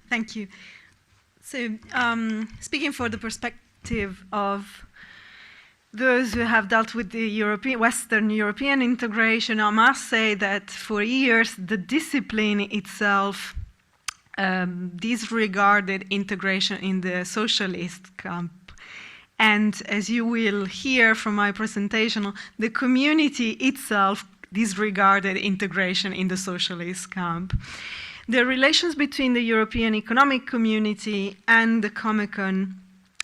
Thank you. So, speaking for the perspective of those who have dealt with the Western European integration, I must say that for years the discipline itself disregarded integration in the socialist camp. And as you will hear from my presentation, the community itself disregarded integration in the socialist camp. The relations between the European Economic Community and the Comecon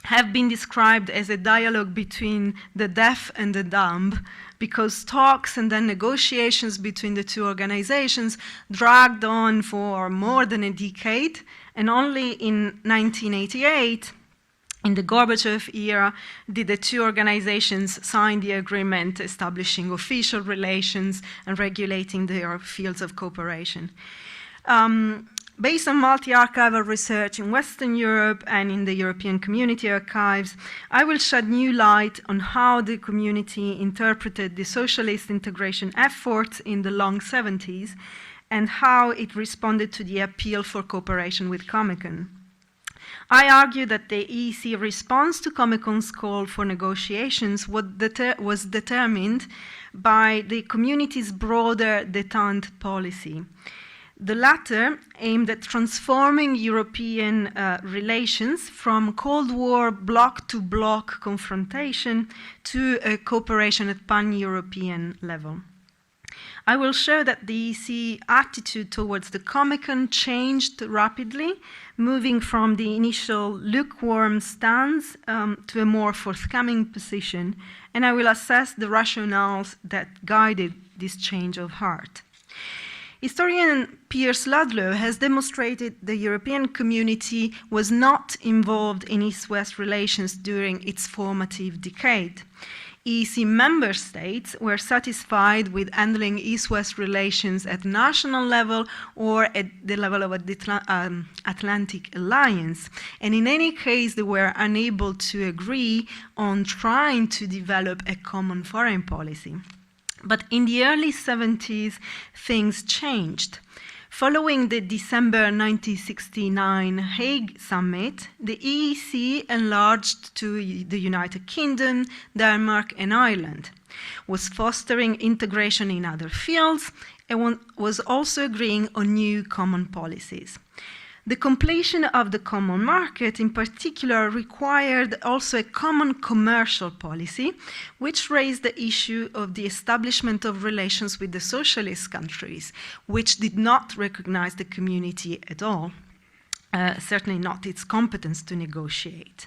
have been described as a dialogue between the deaf and the dumb, because talks and then negotiations between the two organizations dragged on for more than a decade, and only in 1988, in the Gorbachev era, did the two organizations sign the agreement establishing official relations and regulating their fields of cooperation. Based on multi-archival research in Western Europe and in the European Community Archives, I will shed new light on how the community interpreted the socialist integration efforts in the long 70s and how it responded to the appeal for cooperation with Comecon. I argue that the EEC response to Comecon's call for negotiations was determined by the community's broader détente policy. The latter aimed at transforming European relations from Cold War bloc-to-bloc confrontation to a cooperation at pan-European level. I will show that the EC attitude towards the Comecon changed rapidly, moving from the initial lukewarm stance to a more forthcoming position, and I will assess the rationales that guided this change of heart. Historian Piers Ludlow has demonstrated the European community was not involved in East-West relations during its formative decade. EEC member states were satisfied with handling East-West relations at national level or at the level of the Atlantic Alliance, and in any case they were unable to agree on trying to develop a common foreign policy. But in the early 70s, things changed. Following the December 1969 Hague Summit, the EEC enlarged to the United Kingdom, Denmark, and Ireland, was fostering integration in other fields, and was also agreeing on new common policies. The completion of the common market, in particular, required also a common commercial policy, which raised the issue of the establishment of relations with the socialist countries, which did not recognize the community at all, certainly not its competence to negotiate.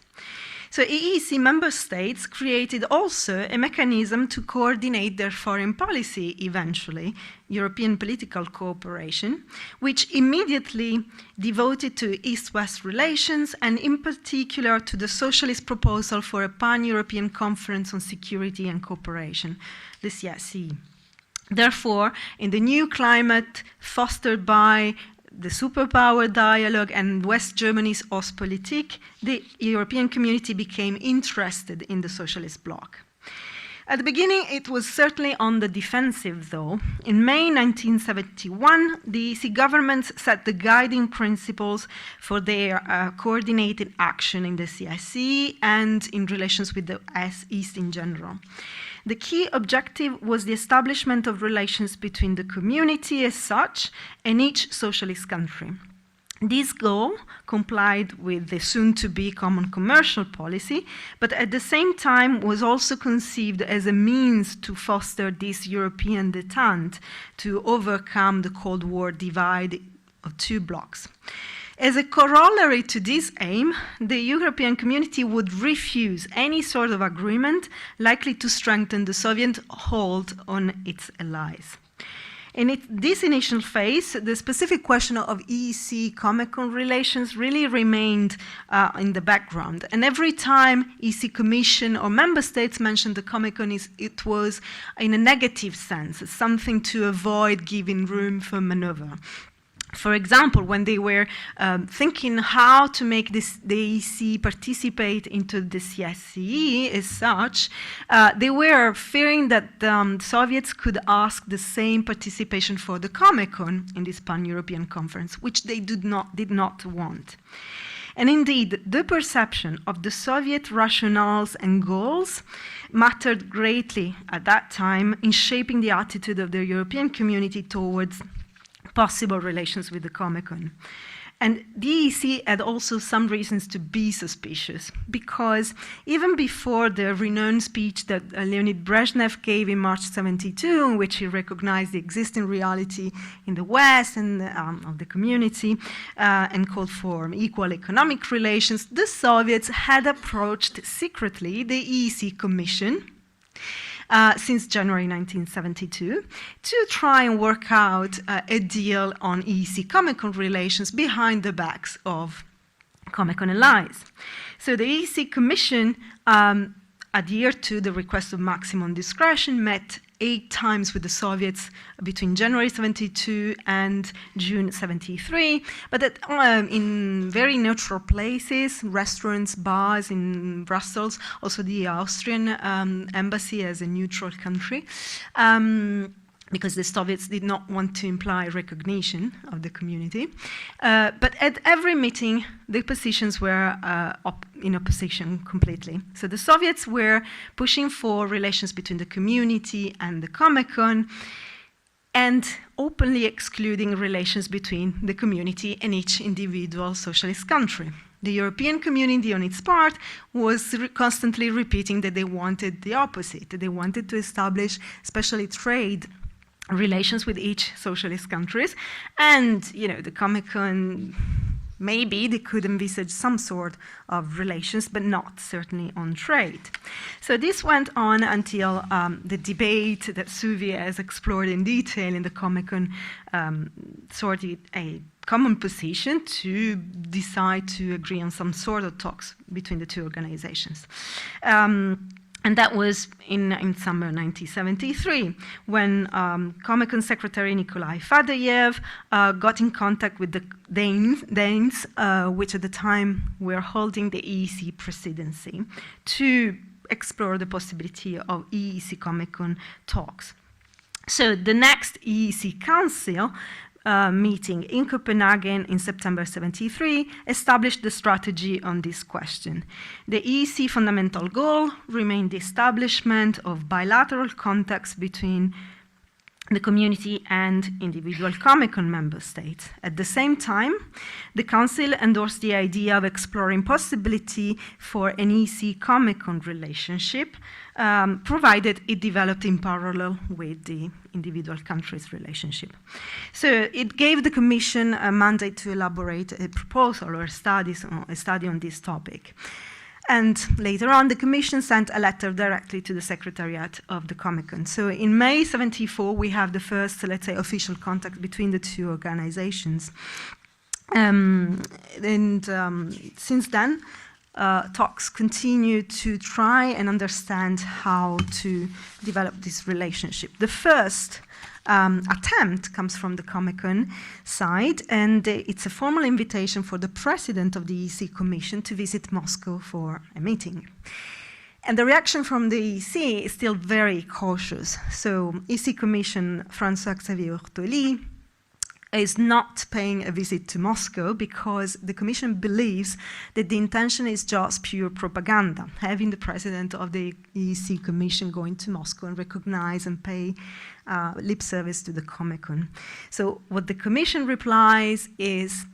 So EEC member states created also a mechanism to coordinate their foreign policy eventually, European political cooperation, which immediately devoted to East-West relations and in particular to the socialist proposal for a pan-European conference on security and cooperation, the CSE. Therefore, in the new climate fostered by the superpower dialogue and West Germany's Ostpolitik, the European community became interested in the socialist bloc. At the beginning, it was certainly on the defensive, though. In May 1971, the EC governments set the guiding principles for their coordinated action in the CSE and in relations with the East in general. The key objective was the establishment of relations between the community as such and each socialist country. This goal complied with the soon-to-be common commercial policy, but at the same time was also conceived as a means to foster this European détente, to overcome the Cold War divide of two blocs. As a corollary to this aim, the European community would refuse any sort of agreement likely to strengthen the Soviet hold on its allies. In this initial phase, the specific question of EEC-Comecon relations really remained in the background. And every time EEC Commission or member states mentioned the Comecon, it was in a negative sense, something to avoid giving room for maneuver. For example, when they were thinking how to make the EEC participate into the CSCE as such, they were fearing that the Soviets could ask the same participation for the Comecon in this pan-European conference, which they did not want. And indeed, the perception of the Soviet rationales and goals mattered greatly at that time in shaping the attitude of the European community towards possible relations with the Comecon. And the EEC had also some reasons to be suspicious, because even before the renowned speech that Leonid Brezhnev gave in March 1972, in which he recognized the existing reality in the West and of the community and called for equal economic relations, the Soviets had approached secretly the EEC Commission since January 1972, to try and work out a deal on EEC-Comecon relations behind the backs of Comecon allies. So the EEC Commission adhered to the request of maximum discretion, met 8 times with the Soviets between January 1972 and June 1973, but in very neutral places, restaurants, bars in Brussels, also the Austrian embassy as a neutral country, because the Soviets did not want to imply recognition of the community. But at every meeting, the positions were in opposition completely. So the Soviets were pushing for relations between the community and the Comecon, and openly excluding relations between the community and each individual socialist country. The European community, on its part, was constantly repeating that they wanted the opposite. They wanted to establish, especially trade relations with each socialist countries, and the Comecon, maybe they could envisage some sort of relations, but not certainly on trade. So this went on until the debate that Suvi has explored in detail in the Comecon sorted a common position to decide to agree on some sort of talks between the two organizations. And that was in summer 1973, when Comecon Secretary Nikolai Fadeyev got in contact with the Danes, which at the time were holding the EEC presidency, to explore the possibility of EEC Comecon talks. So the next EEC Council meeting in Copenhagen in September 1973 established the strategy on this question. The EEC fundamental goal remained the establishment of bilateral contacts between the community and individual Comecon member states. At the same time, the Council endorsed the idea of exploring possibility for an EEC-Comecon relationship, provided it developed in parallel with the individual countries' relationship. So it gave the Commission a mandate to elaborate a proposal or a study on this topic. And later on, the Commission sent a letter directly to the Secretariat of the Comecon. So in May 1974, we have the first, let's say, official contact between the two organizations. Since then, talks continue to try and understand how to develop this relationship. The first attempt comes from the Comecon side, and it's a formal invitation for the president of the EEC Commission to visit Moscow for a meeting. And the reaction from the EEC is still very cautious. So EEC Commission François-Xavier Ortoli is not paying a visit to Moscow because the Commission believes that the intention is just pure propaganda, having the president of the EEC Commission going to Moscow and recognize and pay lip service to the Comecon. So what the Commission replies is,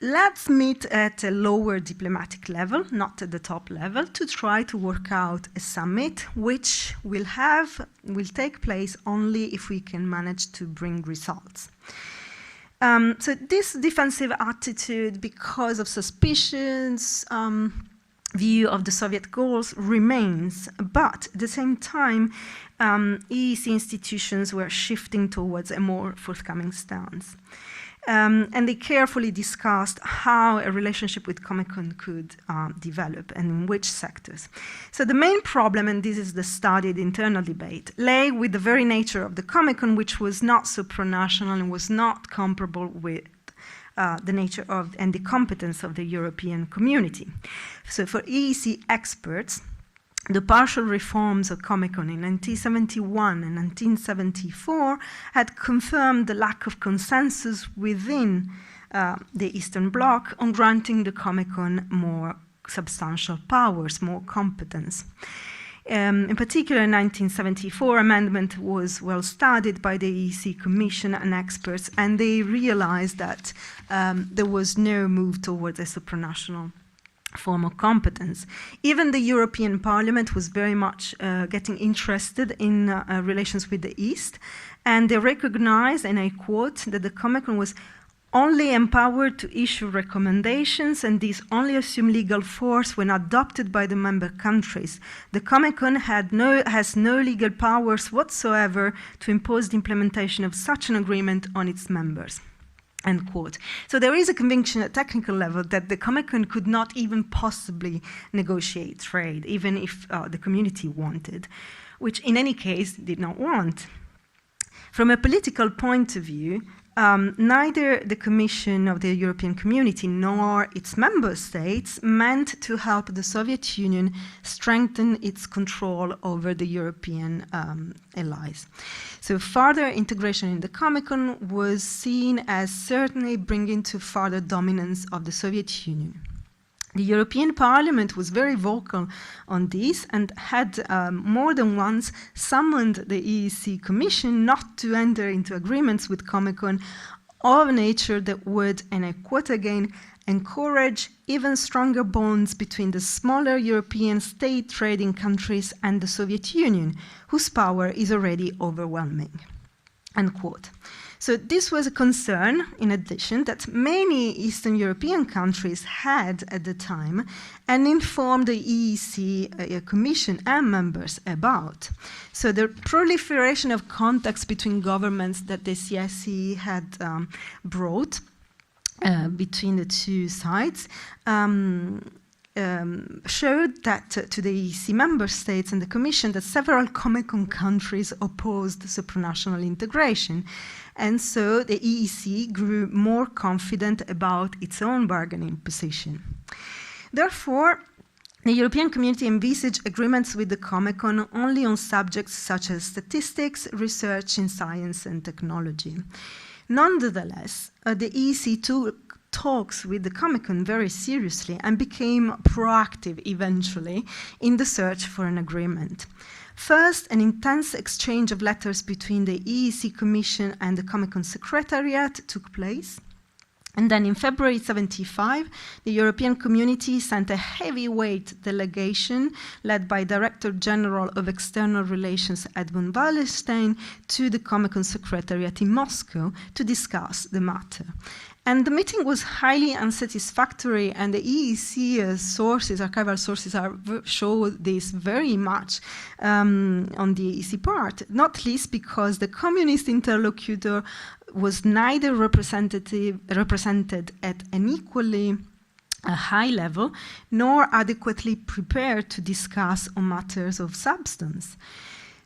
let's meet at a lower diplomatic level, not at the top level, to try to work out a summit which will take place only if we can manage to bring results. So this defensive attitude, because of suspicions, view of the Soviet goals remains, but at the same time, EEC institutions were shifting towards a more forthcoming stance. And they carefully discussed how a relationship with Comecon could develop and in which sectors. So the main problem, and this is the studied internal debate, lay with the very nature of the Comecon, which was not supranational and was not comparable with the nature of and the competence of the European community. So for EEC experts, the partial reforms of Comecon in 1971 and 1974 had confirmed the lack of consensus within the Eastern Bloc on granting the Comecon more substantial powers, more competence. In particular, in 1974, amendment was well studied by the EEC Commission and experts, and they realized that there was no move towards a supranational form of competence. Even the European Parliament was very much getting interested in relations with the East, and they recognized, and I quote, that the Comecon was only empowered to issue recommendations, and these only assume legal force when adopted by the member countries. The Comecon has no legal powers whatsoever to impose the implementation of such an agreement on its members. End quote. So there is a conviction at technical level that the Comecon could not even possibly negotiate trade, even if the community wanted, which in any case did not want. From a political point of view, neither the Commission of the European Community nor its member states meant to help the Soviet Union strengthen its control over the European allies. So further integration in the Comecon was seen as certainly bringing to further dominance of the Soviet Union. The European Parliament was very vocal on this and had more than once summoned the EEC Commission not to enter into agreements with Comecon of a nature that would, and I quote again, encourage even stronger bonds between the smaller European state trading countries and the Soviet Union, whose power is already overwhelming. End quote. So this was a concern, in addition, that many Eastern European countries had at the time and informed the EEC Commission and members about. So the proliferation of contacts between governments that the CSE had brought between the two sides showed that to the EEC member states and the Commission that several Comecon countries opposed supranational integration. And so the EEC grew more confident about its own bargaining position. Therefore, the European Community envisaged agreements with the Comecon only on subjects such as statistics, research in science and technology. Nonetheless, the EEC took talks with the Comecon very seriously and became proactive eventually in the search for an agreement. First, an intense exchange of letters between the EEC Commission and the Comecon Secretariat took place. And then in February 1975, the European Community sent a heavyweight delegation led by Director General of External Relations Edmund Wallerstein to the Comecon Secretariat in Moscow to discuss the matter. And the meeting was highly unsatisfactory, and the EEC sources, archival sources, show this very much on the EEC part, not least because the communist interlocutor was neither represented at an equally high level, nor adequately prepared to discuss on matters of substance.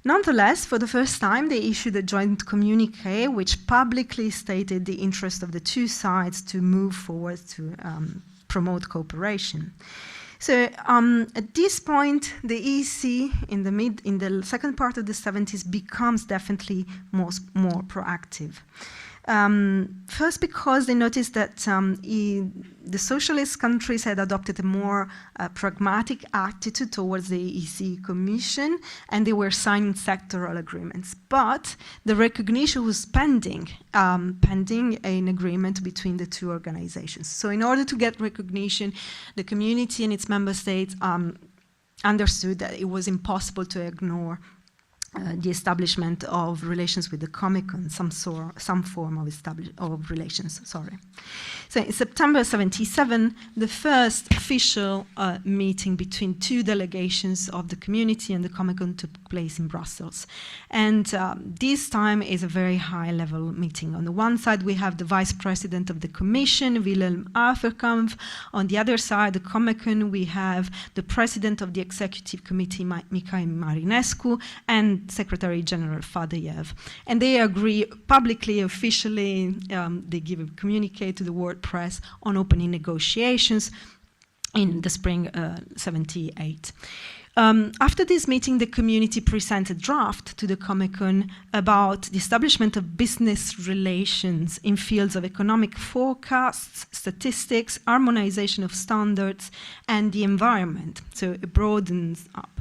Nonetheless, for the first time, they issued a joint communique which publicly stated the interest of the two sides to move forward to promote cooperation. So at this point, the EEC in the second part of the 70s becomes definitely more proactive. First, because they noticed that the socialist countries had adopted a more pragmatic attitude towards the EEC Commission, and they were signing sectoral agreements. But the recognition was pending an agreement between the two organizations. So in order to get recognition, the community and its member states understood that it was impossible to ignore the establishment of relations with the Comecon, some form of relations. So in September 1977, the first official meeting between two delegations of the community and the Comecon took place in Brussels. And this time is a very high-level meeting. On the one side, we have the Vice President of the Commission, Wilhelm Aferkampf. On the other side, the Comecon, we have the President of the Executive Committee, Mikhail Marinescu, and Secretary General Fadeyev. And they agree publicly, officially, they give a communique to the world press on opening negotiations in the spring 78. After this meeting, the community presented a draft to the Comecon about the establishment of business relations in fields of economic forecasts, statistics, harmonization of standards, and the environment. So it broadens up.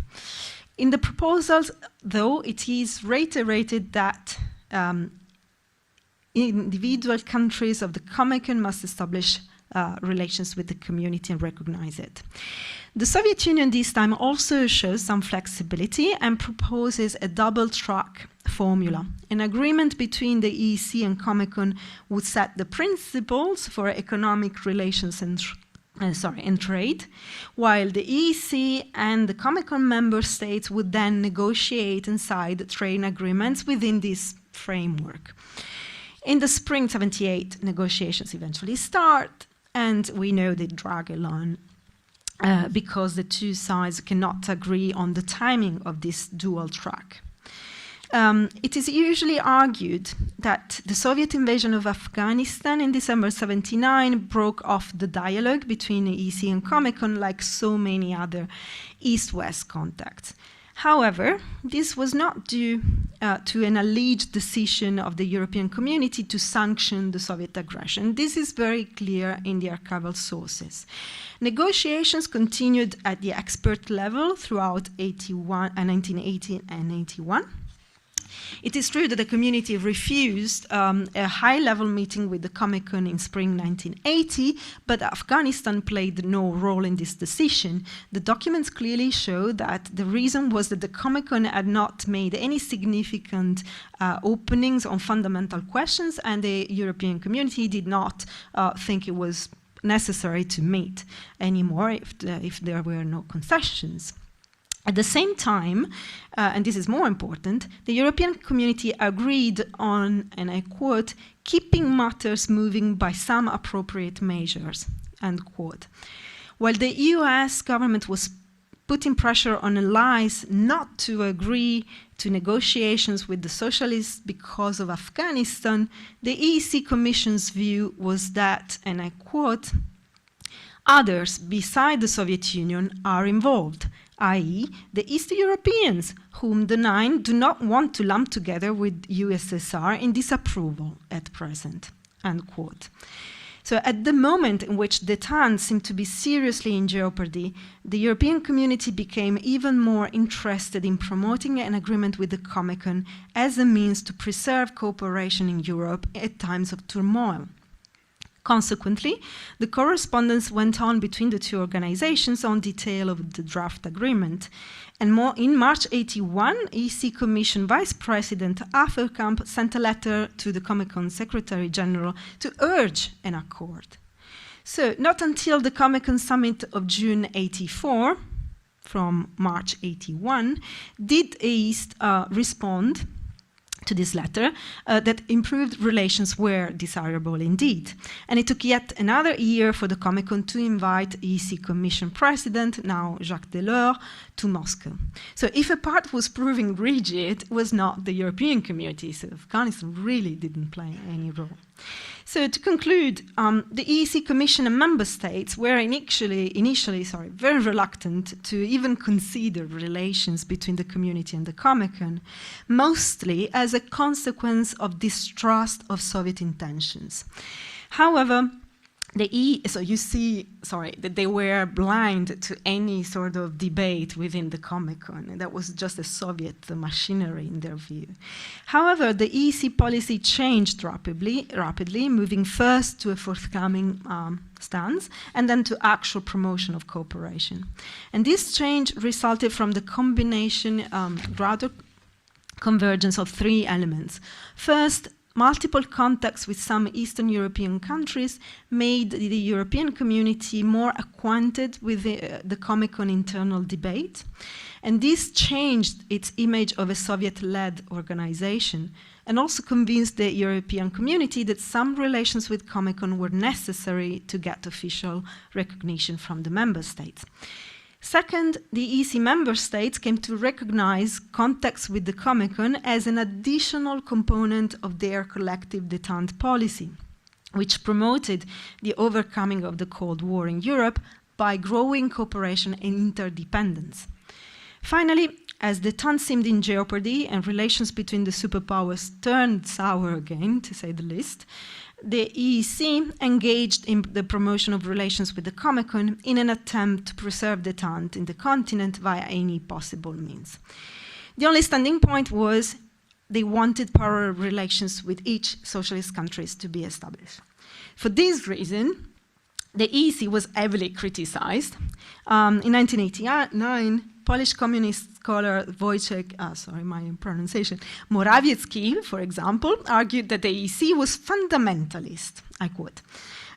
In the proposals, though, it is reiterated that individual countries of the Comecon must establish relations with the community and recognize it. The Soviet Union this time also shows some flexibility and proposes a double-track formula. An agreement between the EEC and Comecon would set the principles for economic relations and trade, while the EEC and the Comecon member states would then negotiate and sign trade agreements within this framework. In the spring 78, negotiations eventually start, and we know they drag along because the two sides cannot agree on the timing of this dual track. It is usually argued that the Soviet invasion of Afghanistan in December 79 broke off the dialogue between the EEC and Comecon like so many other East-West contacts. However, this was not due to an alleged decision of the European community to sanction the Soviet aggression. This is very clear in the archival sources. Negotiations continued at the expert level throughout 1980 and 81. It is true that the community refused a high-level meeting with the Comecon in spring 1980, but Afghanistan played no role in this decision. The documents clearly show that the reason was that the Comecon had not made any significant openings on fundamental questions, and the European community did not think it was necessary to meet anymore if there were no concessions. At the same time, and this is more important, the European community agreed on, and I quote, keeping matters moving by some appropriate measures, end quote. While the US government was putting pressure on allies not to agree to negotiations with the socialists because of Afghanistan, the EEC Commission's view was that, and I quote, others beside the Soviet Union are involved, i.e. the East Europeans, whom the Nine do not want to lump together with USSR in disapproval at present, end quote. So at the moment in which détente seemed to be seriously in jeopardy, the European community became even more interested in promoting an agreement with the Comecon as a means to preserve cooperation in Europe at times of turmoil. Consequently, the correspondence went on between the two organizations on detail of the draft agreement. And in March 81, EC Commission Vice President Affelkamp sent a letter to the Comecon Secretary General to urge an accord. So not until the Comecon Summit of June 84, from March 81, did East respond to this letter that improved relations were desirable indeed. And it took yet another year for the Comecon to invite EC Commission President, now Jacques Delors, to Moscow. So if a part was proving rigid, it was not the European community, so Afghanistan really didn't play any role. So to conclude, the EEC Commission and member states were initially very reluctant to even consider relations between the community and the Comecon, mostly as a consequence of distrust of Soviet intentions. However, so you see, that they were blind to any sort of debate within the Comecon, and that was just a Soviet machinery in their view. However, the EEC policy changed rapidly, moving first to a forthcoming stance and then to actual promotion of cooperation. And this change resulted from the combination, gradual convergence of three elements. First, multiple contacts with some Eastern European countries made the European community more acquainted with the Comecon internal debate, and this changed its image of a Soviet-led organization, and also convinced the European community that some relations with Comecon were necessary to get official recognition from the member states. Second, the EEC member states came to recognize contacts with the Comecon as an additional component of their collective détente policy, which promoted the overcoming of the Cold War in Europe by growing cooperation and interdependence. Finally, as détente seemed in jeopardy and relations between the superpowers turned sour again, to say the least, the EEC engaged in the promotion of relations with the Comecon in an attempt to preserve détente in the continent via any possible means. The only standing point was they wanted parallel relations with each socialist countries to be established. For this reason, the EEC was heavily criticized. In 1989, Polish communist scholar Wojciech, Morawiecki, for example, argued that the EEC was fundamentalist, I quote,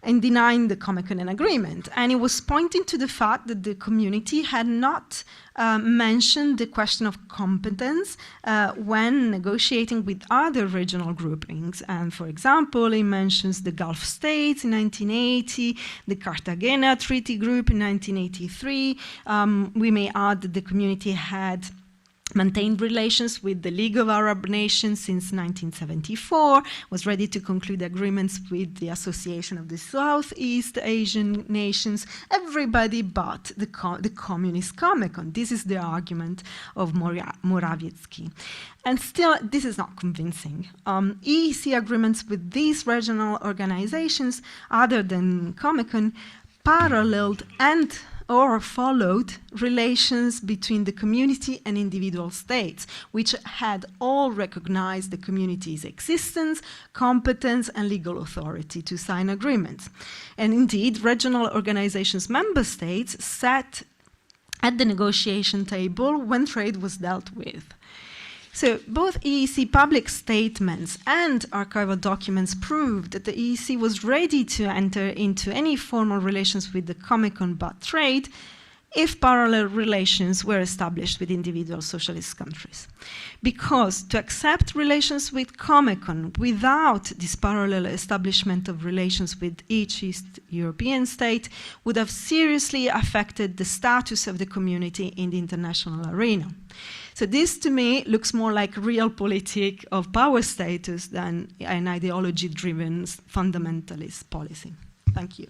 in denying the Comecon agreement. And he was pointing to the fact that the community had not mentioned the question of competence when negotiating with other regional groupings. And for example, he mentions the Gulf states in 1980, the Cartagena Treaty Group in 1983. We may add that the community had maintained relations with the League of Arab Nations since 1974, was ready to conclude agreements with the Association of the Southeast Asian Nations, everybody but the communist Comecon. This is the argument of Morawiecki. And still, this is not convincing. EEC agreements with these regional organizations, other than Comecon, paralleled and or followed relations between the community and individual states, which had all recognized the community's existence, competence, and legal authority to sign agreements. And indeed, regional organizations' member states sat at the negotiation table when trade was dealt with. So both EEC public statements and archival documents proved that the EEC was ready to enter into any formal relations with the Comecon but trade if parallel relations were established with individual socialist countries. Because to accept relations with Comecon without this parallel establishment of relations with each East European state would have seriously affected the status of the community in the international arena. So this, to me, looks more like realpolitik of power status than an ideology-driven fundamentalist policy. Thank you.